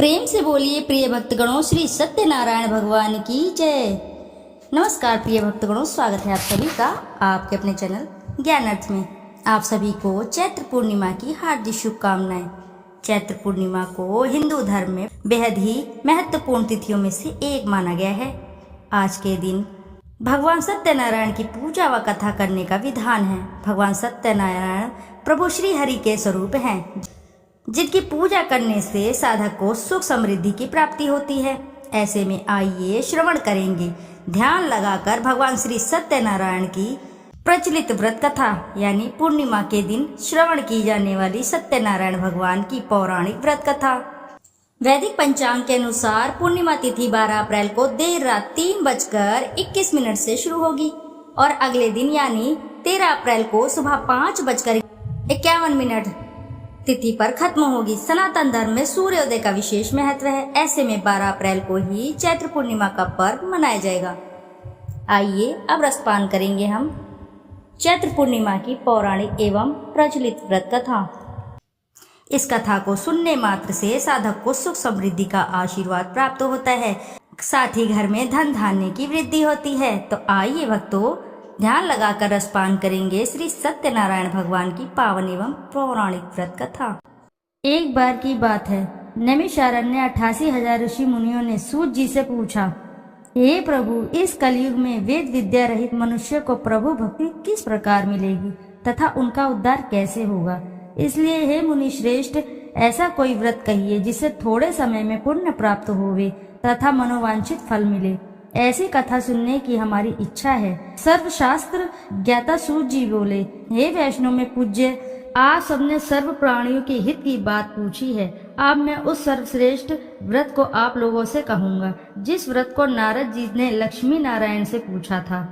प्रेम से बोलिए प्रिय भक्तगणों, श्री सत्यनारायण भगवान की जय। नमस्कार प्रिय भक्तगणों, स्वागत है आप सभी का आपके अपने चैनल ज्ञान अर्थ में। आप सभी को चैत्र पूर्णिमा की हार्दिक शुभकामनाएं। चैत्र पूर्णिमा को हिंदू धर्म में बेहद ही महत्वपूर्ण तिथियों में से एक माना गया है। आज के दिन भगवान सत्यनारायण की पूजा व कथा करने का विधान है। भगवान सत्यनारायण प्रभु श्री हरि के स्वरूप हैं, जिनकी पूजा करने से साधक को सुख समृद्धि की प्राप्ति होती है। ऐसे में आइए श्रवण करेंगे ध्यान लगाकर भगवान श्री सत्यनारायण की प्रचलित व्रत कथा, यानी पूर्णिमा के दिन श्रवण की जाने वाली सत्यनारायण भगवान की पौराणिक व्रत कथा। वैदिक पंचांग के अनुसार पूर्णिमा तिथि 12 अप्रैल को देर रात 3:21 से शुरू होगी और अगले दिन यानी 13 अप्रैल को सुबह 5:51 तिथि पर खत्म होगी। सनातन धर्म में सूर्योदय का विशेष महत्व है। ऐसे में 12 अप्रैल को ही चैत्र पूर्णिमा का पर्व मनाया जाएगा। आइए अब रसपान करेंगे हम चैत्र पूर्णिमा की पौराणिक एवं प्रचलित व्रत कथा। इस कथा को सुनने मात्र से साधक को सुख समृद्धि का आशीर्वाद प्राप्त होता है, साथ ही घर में धन धान्य की वृद्धि होती है। तो आइए भक्तों, ध्यान लगाकर रसपान करेंगे श्री सत्यनारायण भगवान की पावन एवं पौराणिक व्रत कथा। एक बार की बात है, नैमिषारण्य 88,000 ऋषि मुनियों ने सूत जी से पूछा, हे प्रभु, इस कलयुग में वेद विद्या रहित मनुष्य को प्रभु भक्ति किस प्रकार मिलेगी तथा उनका उद्धार कैसे होगा। इसलिए हे मुनि श्रेष्ठ, ऐसा कोई व्रत कहिए जिससे थोड़े समय में पुण्य प्राप्त होवे तथा मनोवांछित फल मिले। ऐसी कथा सुनने की हमारी इच्छा है। सर्वशास्त्र ज्ञाता सूत जी बोले, हे वैष्णव में पूज्य, आप सबने सर्व प्राणियों के हित की बात पूछी है। अब मैं उस सर्वश्रेष्ठ व्रत को आप लोगों से कहूँगा, जिस व्रत को नारद जी ने लक्ष्मी नारायण से पूछा था।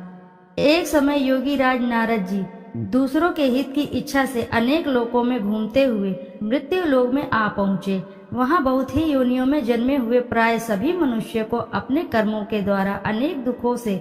एक समय योगी राज नारद जी दूसरों के हित की इच्छा से अनेक लोकों में घूमते हुए मृत्यु लोक में आ पहुँचे। वहाँ बहुत ही योनियों में जन्मे हुए प्राय सभी मनुष्य को अपने कर्मों के द्वारा अनेक दुखों से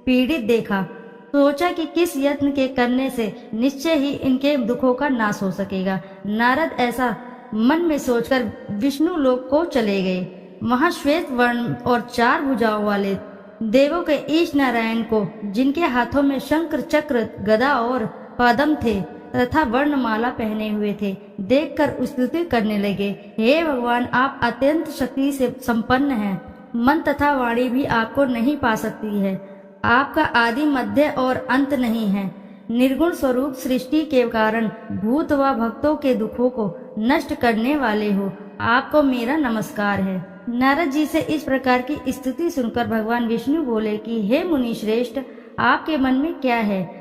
पीड़ित देखा। सोचा कि किस यत्न के करने से निश्चय ही इनके दुखों का नाश हो सकेगा। नारद ऐसा मन में सोचकर विष्णु लोक को चले गए। वहाँ श्वेत वर्ण और 4 भुजाओं वाले देवों के ईश नारायण को, जिनके हाथों में शंकर चक्र गदा और पद्म थे तथा वर्णमाला पहने हुए थे, देखकर स्तुति करने लगे, हे भगवान, आप अत्यंत शक्ति से संपन्न हैं। मन तथा वाणी भी आपको नहीं पा सकती है। आपका आदि मध्य और अंत नहीं है। निर्गुण स्वरूप सृष्टि के कारण भूत व भक्तों के दुखों को नष्ट करने वाले हो। आपको मेरा नमस्कार है। नारद जी से इस प्रकार की स्तुति सुनकर भगवान विष्णु बोले कि हे मुनि श्रेष्ठ, आपके मन में क्या है?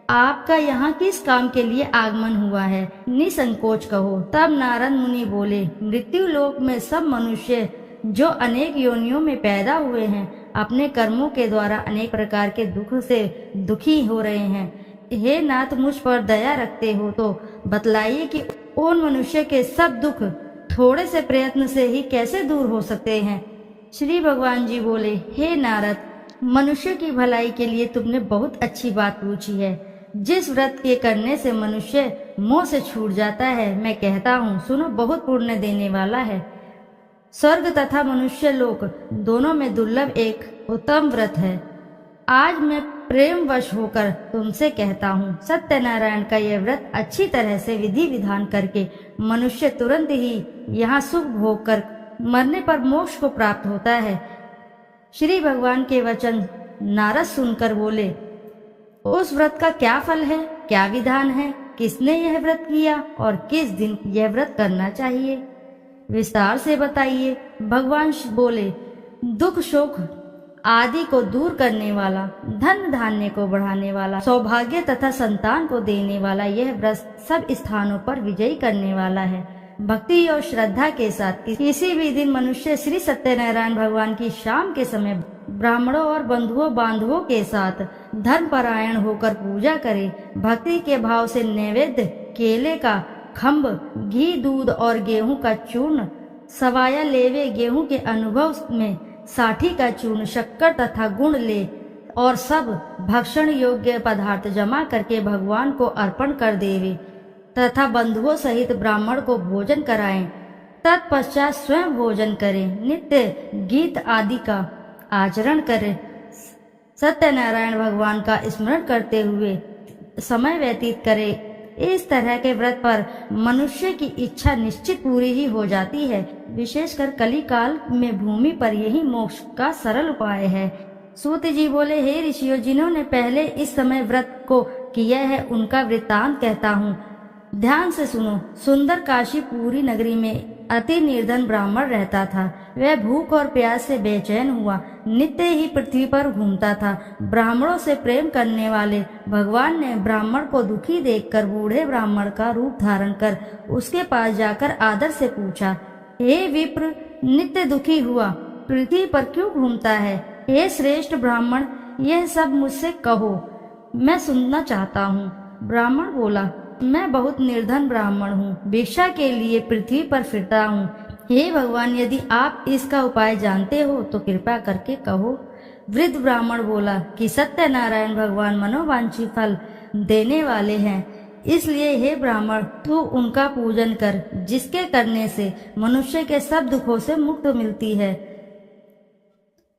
आपका यहाँ किस काम के लिए आगमन हुआ है? निसंकोच कहो। तब नारद मुनि बोले, मृत्यु लोक में सब मनुष्य जो अनेक योनियों में पैदा हुए हैं, अपने कर्मों के द्वारा अनेक प्रकार के दुख से दुखी हो रहे हैं। हे नाथ, मुझ पर दया रखते हो तो बतलाइए कि उन मनुष्य के सब दुख थोड़े से प्रयत्न से ही कैसे दूर हो सकते हैं। श्री भगवान जी बोले, हे नारद, मनुष्य की भलाई के लिए तुमने बहुत अच्छी बात पूछी है। जिस व्रत के करने से मनुष्य मोह से छूट जाता है, मैं कहता हूँ, सुनो, बहुत पुण्य देने वाला है। स्वर्ग तथा मनुष्य लोक दोनों में दुर्लभ एक उत्तम व्रत है। आज मैं प्रेमवश होकर तुमसे कहता हूँ, सत्यनारायण का यह व्रत अच्छी तरह से विधि विधान करके मनुष्य तुरंत ही यहाँ सुख भोग कर मरने पर मोक्ष को प्राप्त होता है। श्री भगवान के वचन नारद सुनकर बोले, उस व्रत का क्या फल है, क्या विधान है, किसने यह व्रत किया और किस दिन यह व्रत करना चाहिए, विस्तार से बताइए। भगवान बोले, दुख शोक आदि को दूर करने वाला, धन धान्य को बढ़ाने वाला, सौभाग्य तथा संतान को देने वाला यह व्रत सब स्थानों पर विजयी करने वाला है। भक्ति और श्रद्धा के साथ किसी भी दिन मनुष्य श्री सत्यनारायण भगवान की शाम के समय ब्राह्मणों और बंधुओं बांधवों के साथ धर्मपरायण होकर पूजा करे। भक्ति के भाव से नैवेद्य केले का खम्भ, घी, दूध और गेहूं का चूर्ण, सवाया लेवे गेहूं के अनुभव में साठी का चूर्ण, शक्कर तथा गुड़ ले और सब भक्षण योग्य पदार्थ जमा करके भगवान को अर्पण कर देवे तथा बंधुओं सहित ब्राह्मण को भोजन कराएं। तत्पश्चात स्वयं भोजन करे, नित्य गीत आदि का आचरण करे, सत्यनारायण भगवान का स्मरण करते हुए समय व्यतीत करे। इस तरह के व्रत पर मनुष्य की इच्छा निश्चित पूरी ही हो जाती है। विशेषकर कली काल में भूमि पर यही मोक्ष का सरल उपाय है। सूत जी बोले, हे ऋषियों, जिन्होंने पहले इस समय व्रत को किया है उनका वृत्तांत कहता हूँ, ध्यान से सुनो। सुंदर काशीपुरी नगरी में अति निर्धन ब्राह्मण रहता था। वह भूख और प्यास से बेचैन हुआ नित्य ही पृथ्वी पर घूमता था। ब्राह्मणों से प्रेम करने वाले भगवान ने ब्राह्मण को दुखी देखकर बूढ़े ब्राह्मण का रूप धारण कर उसके पास जाकर आदर से पूछा, हे विप्र, नित्य दुखी हुआ पृथ्वी पर क्यों घूमता है? हे श्रेष्ठ ब्राह्मण, यह सब मुझसे कहो, मैं सुनना चाहता हूँ। ब्राह्मण बोला, मैं बहुत निर्धन ब्राह्मण हूँ, भिक्षा के लिए पृथ्वी पर फिरता हूँ। हे भगवान, यदि आप इसका उपाय जानते हो तो कृपा करके कहो। वृद्ध ब्राह्मण बोला कि सत्यनारायण भगवान मनोवांछित फल देने वाले हैं, इसलिए हे ब्राह्मण, तू उनका पूजन कर, जिसके करने से मनुष्य के सब दुखों से मुक्त मिलती है।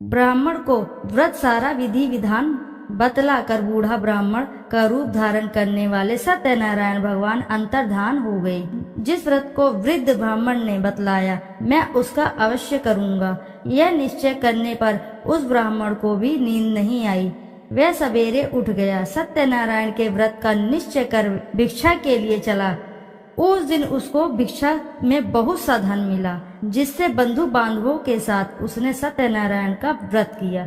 ब्राह्मण को व्रत सारा विधि विधान बतलाकर बूढ़ा ब्राह्मण का रूप धारण करने वाले सत्यनारायण भगवान अंतर्धान हो गए। जिस व्रत को वृद्ध ब्राह्मण ने बतलाया, मैं उसका अवश्य करूंगा। यह निश्चय करने पर उस ब्राह्मण को भी नींद नहीं आई। वह सवेरे उठ गया, सत्यनारायण के व्रत का निश्चय कर भिक्षा के लिए चला। उस दिन उसको भिक्षा में बहुत सा धन मिला, जिससे बंधु बांधवों के साथ उसने सत्यनारायण का व्रत किया।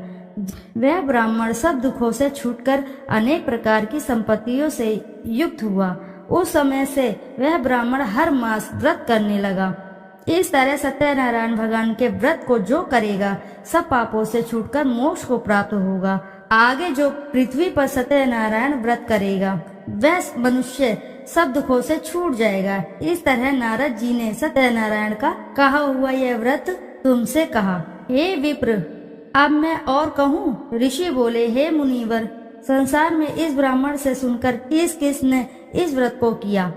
वह ब्राह्मण सब दुखों से छूटकर अनेक प्रकार की संपत्तियों से युक्त हुआ। उस समय से वह ब्राह्मण हर मास व्रत करने लगा। इस तरह सत्यनारायण भगवान के व्रत को जो करेगा, सब पापों से छूटकर मोक्ष को प्राप्त होगा। आगे जो पृथ्वी पर सत्यनारायण व्रत करेगा, वह मनुष्य सब दुखों से छूट जाएगा। इस तरह नारद जी ने सत्यनारायण का कहा हुआ यह व्रत तुमसे कहा। हे विप्र, अब मैं और कहूँ? ऋषि बोले, हे मुनिवर, संसार में इस ब्राह्मण से सुनकर किस किस ने इस व्रत को किया,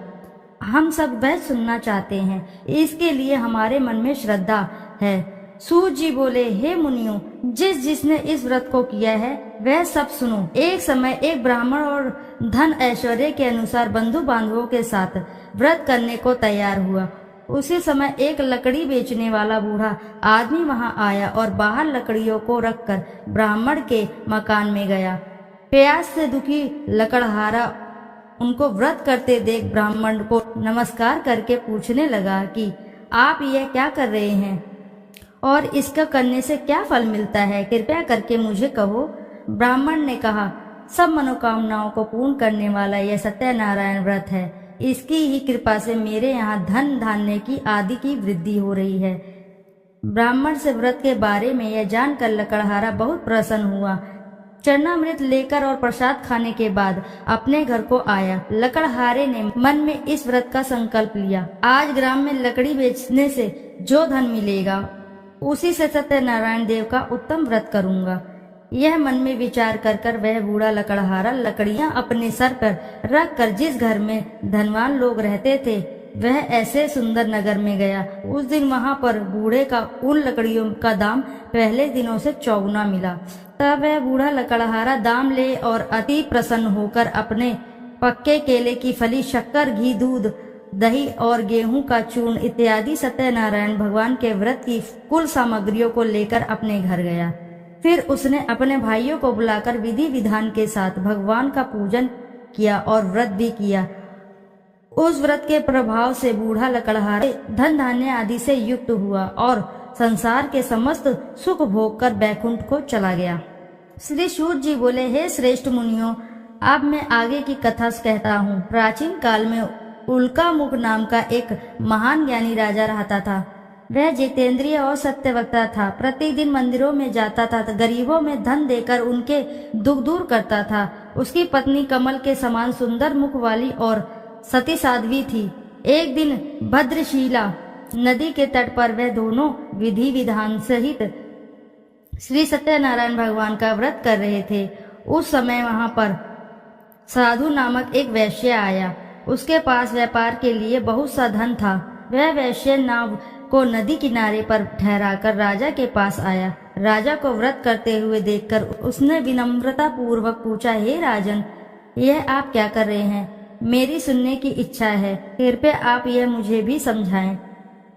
हम सब वह सुनना चाहते हैं। इसके लिए हमारे मन में श्रद्धा है। सूत जी बोले, हे मुनियों, जिस जिसने इस व्रत को किया है वह सब सुनो। एक समय एक ब्राह्मण और धन ऐश्वर्य के अनुसार बंधु बांधवों के साथ व्रत करने को तैयार हुआ। उसी समय एक लकड़ी बेचने वाला बूढ़ा आदमी वहां आया और बाहर लकड़ियों को रखकर ब्राह्मण के मकान में गया। प्यास से दुखी लकड़हारा उनको व्रत करते देख ब्राह्मण को नमस्कार करके पूछने लगा कि आप यह क्या कर रहे हैं और इसका करने से क्या फल मिलता है, कृपया करके मुझे कहो। ब्राह्मण ने कहा, सब मनोकामनाओं को पूर्ण करने वाला यह सत्यनारायण व्रत है। इसकी ही कृपा से मेरे यहाँ धन धान्य की आदि की वृद्धि हो रही है। ब्राह्मण से व्रत के बारे में यह जानकर लकड़हारा बहुत प्रसन्न हुआ। चरणामृत लेकर और प्रसाद खाने के बाद अपने घर को आया। लकड़हारे ने मन में इस व्रत का संकल्प लिया, आज ग्राम में लकड़ी बेचने से जो धन मिलेगा उसी से सत्यनारायण देव का उत्तम व्रत करूंगा। यह मन में विचार कर कर वह बूढ़ा लकड़हारा लकड़ियां अपने सर पर रख कर जिस घर में धनवान लोग रहते थे वह ऐसे सुंदर नगर में गया। उस दिन वहां पर बूढ़े का उन लकड़ियों का दाम पहले दिनों से चौगुना मिला। तब वह बूढ़ा लकड़हारा दाम ले और अति प्रसन्न होकर अपने पक्के केले की फली, शक्कर, घी, दूध, दही और गेहूं का चूर्ण इत्यादि सत्यनारायण भगवान के व्रत की कुल सामग्रियों को लेकर अपने घर गया। फिर उसने अपने भाइयों को बुलाकर विधि विधान के साथ भगवान का पूजन किया और व्रत भी किया। उस व्रत के प्रभाव से बूढ़ा लकड़हारा धन धान्य आदि से युक्त हुआ और संसार के समस्त सुख भोग कर बैकुंठ को चला गया। श्री सूत जी बोले, हे श्रेष्ठ मुनियों, अब मैं आगे की कथा कहता हूँ। प्राचीन काल में उल्कामुख नाम का एक महान ज्ञानी राजा रहता था। वह जितेंद्रिय और सत्यवक्ता था। प्रतिदिन मंदिरों में जाता था, गरीबों में धन देकर उनके दुख दूर करता था। उसकी पत्नी कमल के समान सुंदर मुख वाली और सती साध्वी थी। एक दिन भद्रशिला नदी के तट पर वह दोनों विधि विधान सहित श्री सत्यनारायण भगवान का व्रत कर रहे थे। उस समय वहां पर साधु नामक एक वैश्य आया। उसके पास व्यापार के लिए बहुत सा धन था। वह वैश्य नाव को नदी किनारे पर ठहराकर राजा के पास आया। राजा को व्रत करते हुए देखकर उसने विनम्रता पूर्वक पूछा, हे राजन, यह आप क्या कर रहे हैं? मेरी सुनने की इच्छा है, कृपया आप यह मुझे भी समझाएं।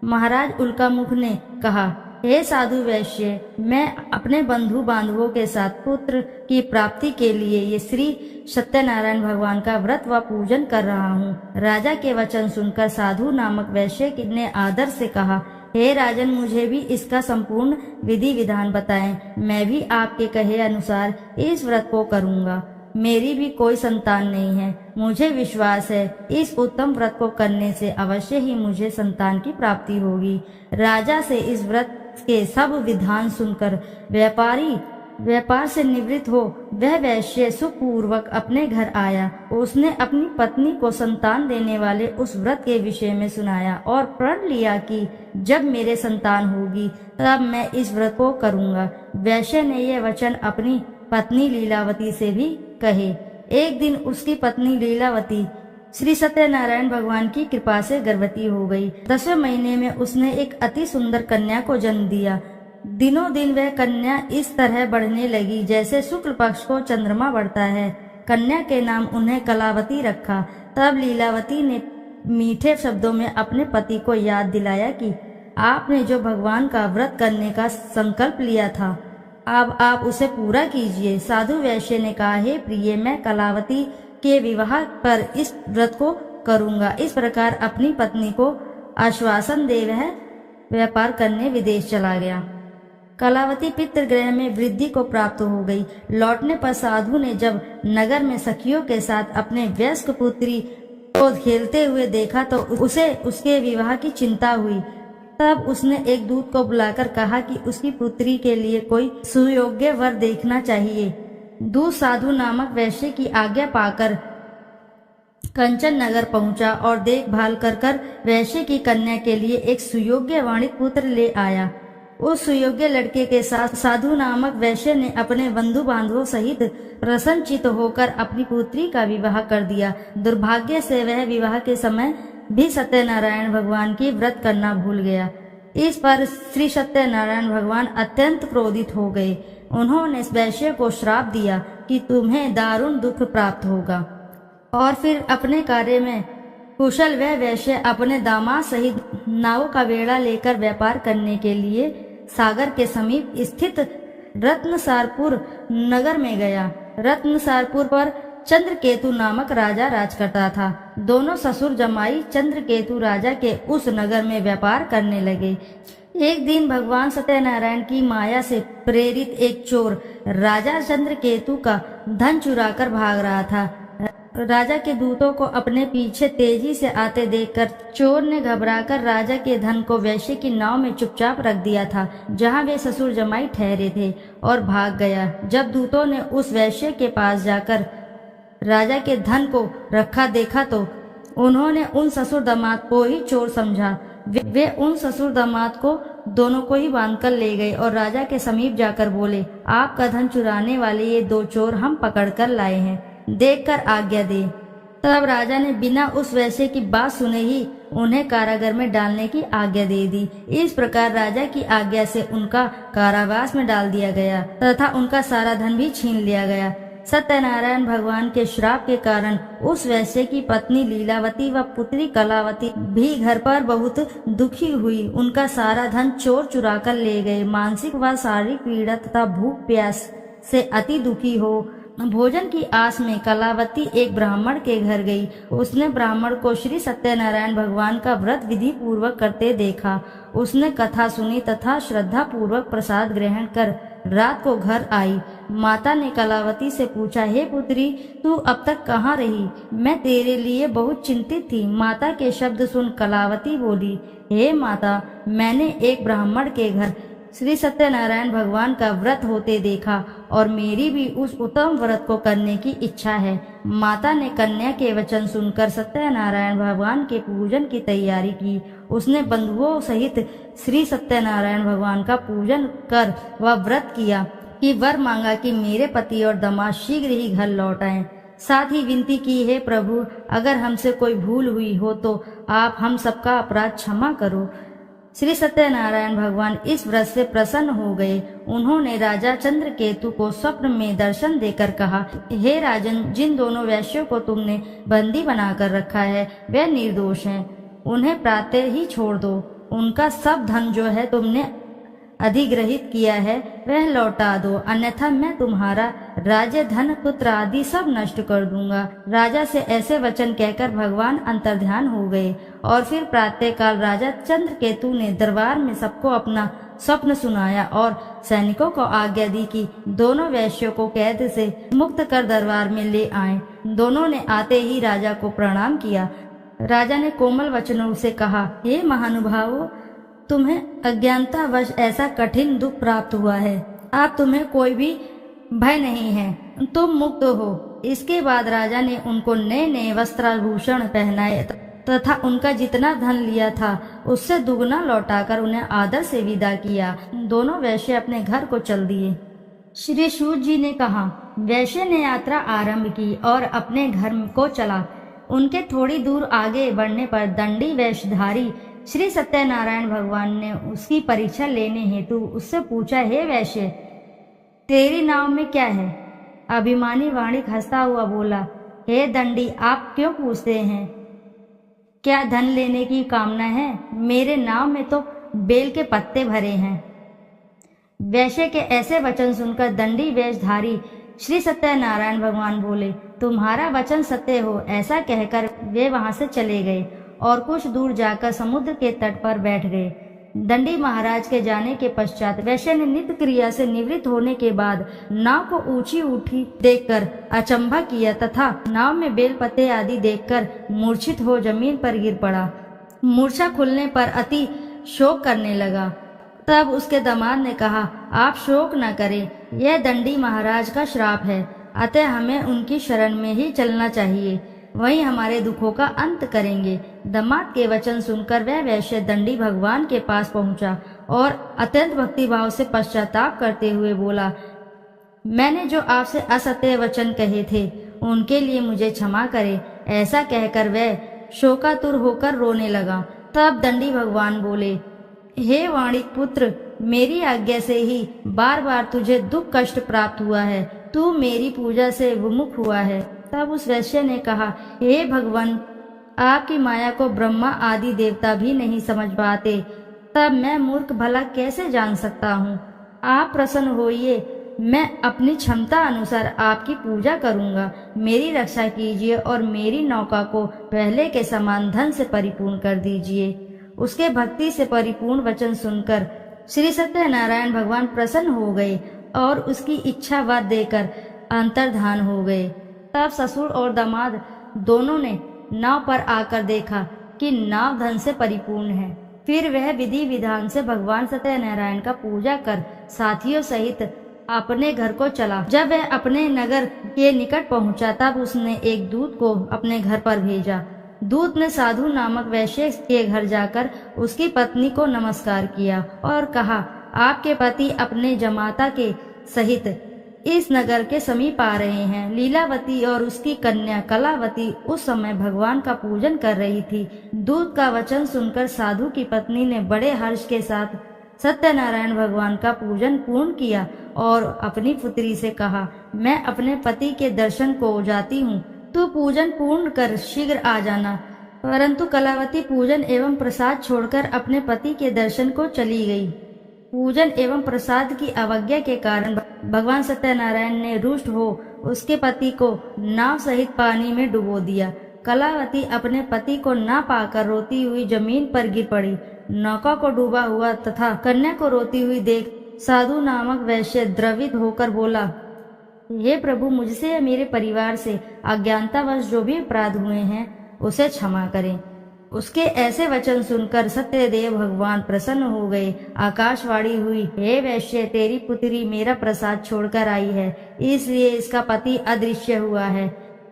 महाराज उल्कामुख ने कहा, हे साधु वैश्य, मैं अपने बंधु बांधवों के साथ पुत्र की प्राप्ति के लिए ये श्री सत्यनारायण भगवान का व्रत व पूजन कर रहा हूँ। राजा के वचन सुनकर साधु नामक वैश्य ने आदर से कहा, हे राजन, मुझे भी इसका संपूर्ण विधि विधान बताएं। मैं भी आपके कहे अनुसार इस व्रत को करूँगा। मेरी भी कोई संतान नहीं है। मुझे विश्वास है इस उत्तम व्रत को करने से अवश्य ही मुझे संतान की प्राप्ति होगी। राजा से इस व्रत के सब विधान सुनकर व्यापार से निवृत्त हो वह वैश्य सुखपूर्वक अपने घर आया। उसने अपनी पत्नी को संतान देने वाले उस व्रत के विषय में सुनाया और प्रण लिया कि जब मेरे संतान होगी तब मैं इस व्रत को करूँगा। वैश्य ने यह वचन अपनी पत्नी लीलावती से भी कहे। एक दिन उसकी पत्नी लीलावती श्री सत्यनारायण भगवान की कृपा से गर्भवती हो गई। 10वें महीने में उसने एक अति सुंदर कन्या को जन्म दिया। दिनों दिन वह कन्या इस तरह बढ़ने लगी जैसे शुक्ल पक्ष को चंद्रमा बढ़ता है। कन्या के नाम उन्हें कलावती रखा। तब लीलावती ने मीठे शब्दों में अपने पति को याद दिलाया कि आपने जो भगवान का व्रत करने का संकल्प लिया था, अब आप उसे पूरा कीजिए। साधु वैश्य ने कहा, हे प्रिय, मैं कलावती के विवाह पर इस व्रत को करूंगा। इस प्रकार अपनी पत्नी को आश्वासन दे वह व्यापार करने विदेश चला गया। कलावती पितृगृह में वृद्धि को प्राप्त हो गई। लौटने पर साधु ने जब नगर में सखियों के साथ अपने वयस्क पुत्री को खेलते हुए देखा तो उसे उसके विवाह की चिंता हुई। तब उसने एक दूत को बुलाकर कहा कि उसकी पुत्री के लिए कोई सुयोग्य वर देखना चाहिए। दूत साधु नामक वैश्य की आज्ञा पाकर कंचन नगर पहुंचा और देखभाल कर वैश्य की कन्या के लिए एक सुयोग्य वाणिक पुत्र ले आया। उस सुयोग्य लड़के के साथ साधु नामक वैश्य ने अपने बंधु बांधवों सहित प्रसन्नचित होकर अपनी पुत्री का विवाह कर दिया। दुर्भाग्य से वह विवाह के समय भी सत्यनारायण भगवान की व्रत करना भूल गया। इस पर श्री सत्यनारायण भगवान अत्यंत क्रोधित हो गए। उन्होंने वैश्य को श्राप दिया कि तुम्हें दारुण दुख प्राप्त होगा। और फिर अपने कार्य में कुशल वह वैश्य अपने दामाद सहित नाव का बेड़ा लेकर व्यापार करने के लिए सागर के समीप स्थित रत्नसारपुर नगर में गया। रत्नसारपुर पर चंद्रकेतु नामक राजा राज करता था। दोनों ससुर जमाई चंद्रकेतु राजा के उस नगर में व्यापार करने लगे। एक दिन भगवान सत्यनारायण की माया से प्रेरित एक चोर राजा चंद्रकेतु का धन चुराकर भाग रहा था। राजा के दूतों को अपने पीछे तेजी से आते देखकर चोर ने घबराकर राजा के धन को वैश्य की नाव में चुपचाप रख दिया था जहां वे ससुर जमाई ठहरे थे और भाग गया। जब दूतों ने उस वैश्य के पास जाकर राजा के धन को रखा देखा तो उन्होंने उन ससुर दामाद को ही चोर समझा। वे उन ससुर दामाद को दोनों को ही बांधकर ले गए और राजा के समीप जाकर बोले, आपका धन चुराने वाले ये दो चोर हम पकड़कर लाए हैं, देखकर आज्ञा दे। तब राजा ने बिना उस वैश्य की बात सुने ही उन्हें कारागार में डालने की आज्ञा दे दी। इस प्रकार राजा की आज्ञा से उनका कारावास में डाल दिया गया तथा उनका सारा धन भी छीन लिया गया। सत्यनारायण भगवान के श्राप के कारण उस वैश्य की पत्नी लीलावती व पुत्री कलावती भी घर पर बहुत दुखी हुई। उनका सारा धन चोर चुरा कर ले गए। मानसिक व शारीरिक पीड़ा तथा भूख प्यास से अति दुखी हो भोजन की आस में कलावती एक ब्राह्मण के घर गई। उसने ब्राह्मण को श्री सत्यनारायण भगवान का व्रत विधि पूर्वक करते देखा। उसने कथा सुनी तथा श्रद्धा पूर्वक प्रसाद ग्रहण कर रात को घर आई। माता ने कलावती से पूछा, हे पुत्री, तू अब तक कहाँ रही? मैं तेरे लिए बहुत चिंतित थी। माता के शब्द सुन कलावती बोली, हे माता, मैंने एक ब्राह्मण के घर श्री सत्यनारायण भगवान का व्रत होते देखा और मेरी भी उस उत्तम व्रत को करने की इच्छा है। माता ने कन्या के वचन सुनकर सत्यनारायण भगवान के पूजन की तैयारी की। उसने बंधुओं सहित श्री सत्यनारायण भगवान का पूजन कर वह व्रत किया कि वर मांगा कि मेरे पति और दामाद शीघ्र ही घर लौट आएं। साथ ही विनती की, हे प्रभु, अगर हमसे कोई भूल हुई हो तो आप हम सबका अपराध क्षमा करो। श्री सत्यनारायण भगवान इस व्रत से प्रसन्न हो गए। उन्होंने राजा चंद्रकेतु को स्वप्न में दर्शन देकर कहा, हे राजन, जिन दोनों वैश्यों को तुमने बंदी बनाकर रखा है वे निर्दोष हैं, उन्हें प्रातः ही छोड़ दो। उनका सब धन जो है तुमने अधिग्रहित किया है वह लौटा दो, अन्यथा मैं तुम्हारा राज्य, धन, पुत्र आदि सब नष्ट कर दूंगा। राजा से ऐसे वचन कहकर भगवान अंतर्ध्यान हो गए और फिर प्रातःकाल राजा चंद्रकेतु ने दरबार में सबको अपना स्वप्न सुनाया और सैनिकों को आज्ञा दी कि दोनों वैश्यों को कैद से मुक्त कर दरबार में ले आए। दोनों ने आते ही राजा को प्रणाम किया। राजा ने कोमल वचनों से कहा, हे महानुभावों, तुम्हें अज्ञानतावश ऐसा कठिन दुख प्राप्त हुआ है, अब तुम्हें कोई भी भय नहीं है, तुम मुक्त हो। इसके बाद राजा ने उनको नए नए वस्त्राभूषण पहनाए तथा उनका जितना धन लिया था उससे दुगना लौटाकर उन्हें आदर से विदा किया। दोनों वैश्य अपने घर को चल दिए। श्री सूत जी ने कहा, वैश्य ने यात्रा आरंभ की और अपने घर को चला। उनके थोड़ी दूर आगे बढ़ने पर दंडी वेशधारी श्री सत्यनारायण भगवान ने उसकी परीक्षा लेने हेतु उससे पूछा, हे वैश्य, तेरी नाव में क्या है? अभिमानी वाणिक हंसता हुआ बोला, हे दंडी, आप क्यों पूछते हैं? क्या धन लेने की कामना है? मेरे नाव में तो बेल के पत्ते भरे हैं। वैश्य के ऐसे वचन सुनकर दंडी वेशधारी श्री सत्यनारायण भगवान बोले, तुम्हारा वचन सत्य हो। ऐसा कहकर वे वहां से चले गए और कुछ दूर जाकर समुद्र के तट पर बैठ गए। दंडी महाराज के जाने के पश्चात वैश्य ने नित्य क्रिया से निवृत्त होने के बाद नाव को ऊंची उठी देखकर अचंभा किया तथा नाव में बेलपत्ते आदि देखकर मूर्छित हो जमीन पर गिर पड़ा। मूर्छा खुलने पर अति शोक करने लगा। तब उसके दामाद ने कहा, आप शोक न करें, यह दंडी महाराज का श्राप है, अतः हमें उनकी शरण में ही चलना चाहिए, वही हमारे दुखों का अंत करेंगे। दामाद के वचन सुनकर वह वैश्य दंडी भगवान के पास पहुंचा और अत्यंत भक्तिभाव से पश्चाताप करते हुए बोला, मैंने जो आपसे असत्य वचन कहे थे उनके लिए मुझे क्षमा करे। ऐसा कहकर वह शोकातुर होकर रोने लगा। तब दंडी भगवान बोले, हे वाणिक पुत्र, मेरी आज्ञा से ही बार बार तुझे दुख कष्ट प्राप्त हुआ है, तू मेरी पूजा से विमुख हुआ है। तब उस वैश्य ने कहा, हे भगवान, आपकी माया को ब्रह्मा आदि देवता भी नहीं समझ पाते, तब मैं मूर्ख भला कैसे जान सकता हूँ? आप प्रसन्न होइए, मैं अपनी क्षमता अनुसार आपकी पूजा करूँगा। मेरी रक्षा कीजिए और मेरी नौका को पहले के समान धन से परिपूर्ण कर दीजिए। उसके भक्ति से परिपूर्ण वचन सुनकर श्री सत्यनारायण भगवान प्रसन्न हो गए और उसकी इच्छा वर देकर अंतर्धान हो गए। तब ससुर और दामाद दोनों ने नाव पर आकर देखा कि नाव धन से परिपूर्ण है। फिर वह विधि विधान से भगवान सत्यनारायण का पूजा कर साथियों सहित अपने घर को चला। जब वह अपने नगर के निकट पहुंचा तब उसने एक दूत को अपने घर पर भेजा। दूत ने साधु नामक वैश्य के घर जाकर उसकी पत्नी को नमस्कार किया और कहा, आपके पति अपने जमाता के सहित इस नगर के समीप आ रहे हैं। लीलावती और उसकी कन्या कलावती उस समय भगवान का पूजन कर रही थी। दूत का वचन सुनकर साधु की पत्नी ने बड़े हर्ष के साथ सत्यनारायण भगवान का पूजन पूर्ण किया और अपनी पुत्री से कहा, मैं अपने पति के दर्शन को जाती हूँ, तू पूजन पूर्ण कर शीघ्र आ जाना। परंतु कलावती पूजन एवं प्रसाद छोड़कर अपने पति के दर्शन को चली गई। पूजन एवं प्रसाद की अवज्ञा के कारण भगवान सत्यनारायण ने रुष्ट हो उसके पति को नाव सहित पानी में डुबो दिया। कलावती अपने पति को न पाकर रोती हुई जमीन पर गिर पड़ी। नौका को डूबा हुआ तथा कन्या को रोती हुई देख साधु नामक वैश्य द्रवित होकर बोला, हे प्रभु, मुझसे या मेरे परिवार से अज्ञानतावश जो भी अपराध हुए हैं उसे क्षमा करें। उसके ऐसे वचन सुनकर सत्यदेव भगवान प्रसन्न हो गए। आकाशवाणी हुई, हे वैश्य, तेरी पुत्री मेरा प्रसाद छोड़कर आई है, इसलिए इसका पति अदृश्य हुआ है।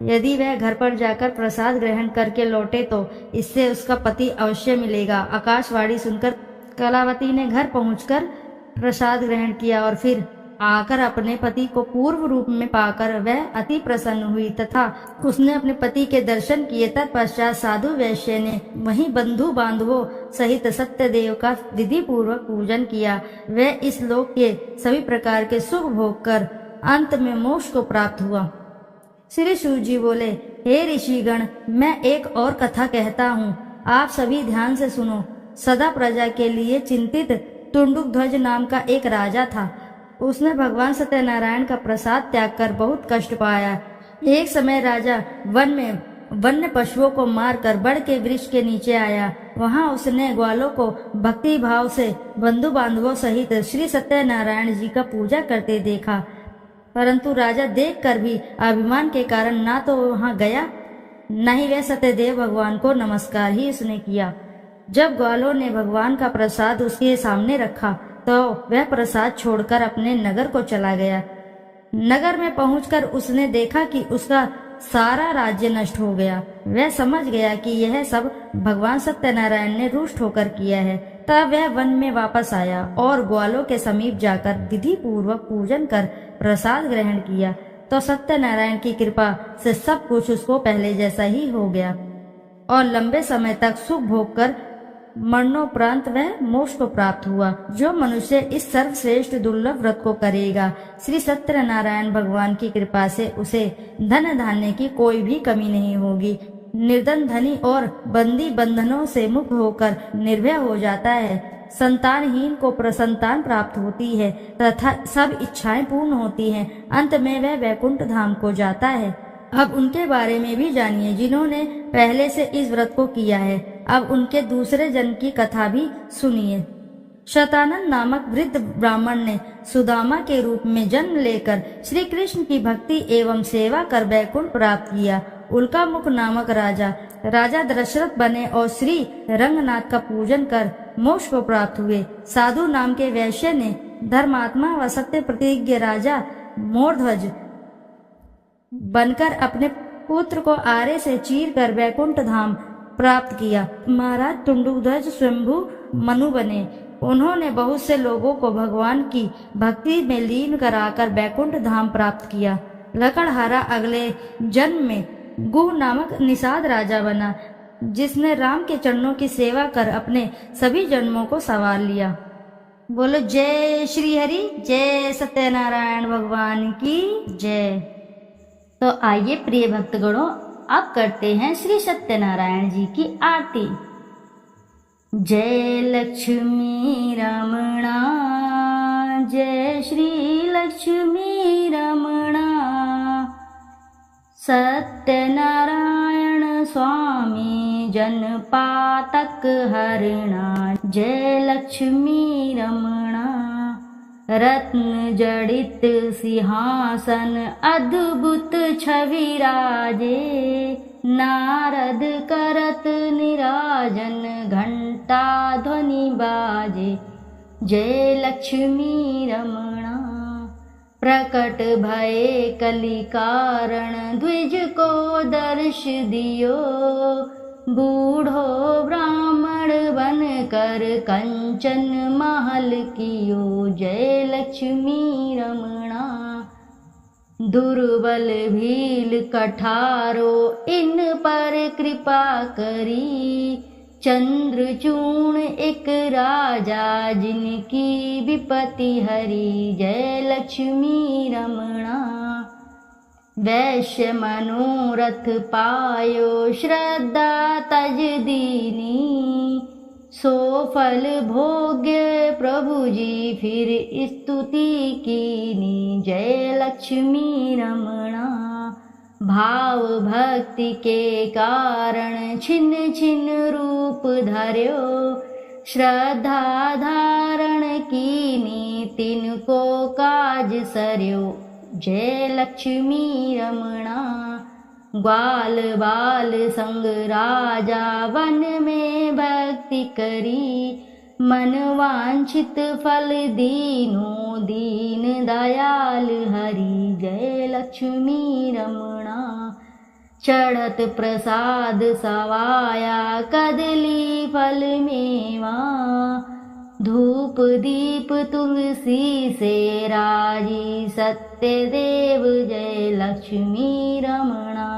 यदि वह घर पर जाकर प्रसाद ग्रहण करके लौटे तो इससे उसका पति अवश्य मिलेगा। आकाशवाणी सुनकर कलावती ने घर पहुंचकर प्रसाद ग्रहण किया और फिर आकर अपने पति को पूर्व रूप में पाकर वह अति प्रसन्न हुई तथा उसने अपने पति के दर्शन किए। तत्पश्चात साधु वैश्य ने वहीं बंधु बांधवों सहित सत्यदेव का विधि पूर्वक पूजन किया। वह इस लोक के सभी प्रकार के सुख भोग कर अंत में मोक्ष को प्राप्त हुआ। श्री सूत जी बोले, हे ऋषिगण, मैं एक और कथा कहता हूँ, आप सभी ध्यान से सुनो। सदा प्रजा के लिए चिंतित टुंडुकध्वज नाम का एक राजा था। उसने भगवान सत्यनारायण का प्रसाद त्याग कर बहुत कष्ट पाया। एक समय राजा वन में वन्य पशुओं को मारकर बड़ के वृक्ष के नीचे आया। वहां उसने ग्वालों को भक्ति भाव से बंधु बांधवों सहित श्री सत्यनारायण जी का पूजा करते देखा, परंतु राजा देखकर भी अभिमान के कारण ना तो वहां गया, न ही वह सत्यदेव भगवान को नमस्कार ही उसने किया। जब ग्वालों ने भगवान का प्रसाद उसके सामने रखा तो वह प्रसाद छोड़कर अपने नगर को चला गया। नगर में पहुंचकर उसने देखा कि उसका सारा राज्य नष्ट हो गया। वह समझ गया कि यह सब भगवान सत्यनारायण ने रुष्ट होकर किया है। तब वह वन में वापस आया और ग्वालों के समीप जाकर विधि पूर्वक पूजन कर प्रसाद ग्रहण किया तो सत्यनारायण की कृपा से सब कुछ उसको पहले जैसा ही हो गया और लंबे समय तक सुख भोग कर मरणोपरांत वह मोक्ष को प्राप्त हुआ। जो मनुष्य इस सर्वश्रेष्ठ दुर्लभ व्रत को करेगा, श्री सत्यनारायण भगवान की कृपा से उसे धन धान्य की कोई भी कमी नहीं होगी। निर्धन धनी और बंदी बंधनों से मुक्त होकर निर्भय हो जाता है। संतानहीन को प्रसन्नता प्राप्त होती है तथा सब इच्छाएं पूर्ण होती हैं। अंत में वह वैकुंठ धाम को जाता है। अब उनके बारे में भी जानिए जिन्होंने पहले से इस व्रत को किया है। अब उनके दूसरे जन्म की कथा भी सुनिए। शतानंद नामक वृद्ध ब्राह्मण ने सुदामा के रूप में जन्म लेकर श्री कृष्ण की भक्ति एवं सेवा कर वैकुंठ प्राप्त किया। उल्कामुख नामक राजा दशरथ बने और श्री रंगनाथ का पूजन कर मोक्ष को प्राप्त हुए। साधु नाम के वैश्य ने धर्मात्मा व सत्य प्रतिज्ञ राजा मोरध्वज बनकर अपने पुत्र को आरे से चीर कर वैकुंठ धाम प्राप्त किया। महाराज टुंडुकध्वज स्वयंभू मनु बने। उन्होंने बहुत से लोगों को भगवान की भक्ति में लीन कराकर वैकुंठ धाम प्राप्त किया। लकड़हारा अगले जन्म में गुह नामक निषाद राजा बना, जिसने राम के चरणों की सेवा कर अपने सभी जन्मों को संवार लिया। बोलो जय श्री हरि, जय सत्यनारायण भगवान की जय। तो आइए प्रिय भक्तगणों, अब करते हैं श्री सत्यनारायण जी की आरती। जय लक्ष्मी रमणा, जय श्री लक्ष्मी रमणा, सत्यनारायण स्वामी जन पातक हरणा। जय लक्ष्मी रमणा, रत्न जड़ित सिंहासन अद्भुत छवि राजे, नारद करत निराजन घंटा ध्वनि बाजे। जय लक्ष्मी रमणा, प्रकट भये कलि कारण द्विज को दर्श दियो, बूढ़ो ब्राह्मण बन कर कंचन महल कियो। जय लक्ष्मी रमणा, दुर्बल भील कठारो इन पर कृपा करी, चंद्रचूर्ण एक राजा जिनकी विपत्ति हरी। जय लक्ष्मी रमणा, वैश्य मनोरथ पायो श्रद्धा तज दीनी, सो फल भोग्य प्रभु जी फिर स्तुति कीनी। जय लक्ष्मी रमणा, भाव भक्ति के कारण छिन छिन रूप धर्यो, श्रद्धा धारण कीनी तिनको काज सरयो। जय लक्ष्मी रमणा, ग्वाल बाल संग राजा वन में भक्ति करी, मन वांछित फल दीनो दीन दयाल हरि। जय लक्ष्मी रमणा, चढ़त प्रसाद सवाया कदली फल मेवा, धूप दीप तुलसी से राजी, सत्यदेव जय लक्ष्मी रमणा।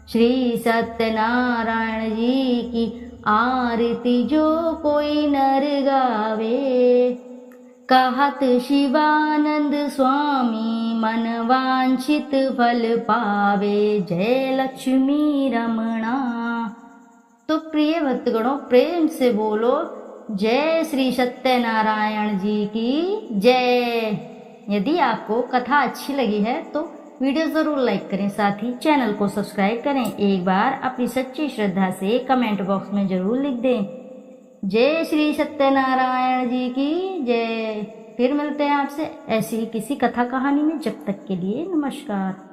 श्री सत्यनारायण जी की आरती जो कोई नर गावे, कहत शिवानंद स्वामी मन वांछित फल पावे, जय लक्ष्मी रमणा। तो प्रिय भक्तगणों, प्रेम से बोलो जय श्री सत्यनारायण जी की जय। यदि आपको कथा अच्छी लगी है तो वीडियो ज़रूर लाइक करें, साथ ही चैनल को सब्सक्राइब करें। एक बार अपनी सच्ची श्रद्धा से कमेंट बॉक्स में ज़रूर लिख दें, जय श्री सत्यनारायण जी की जय। फिर मिलते हैं आपसे ऐसी ही किसी कथा कहानी में। जब तक के लिए नमस्कार।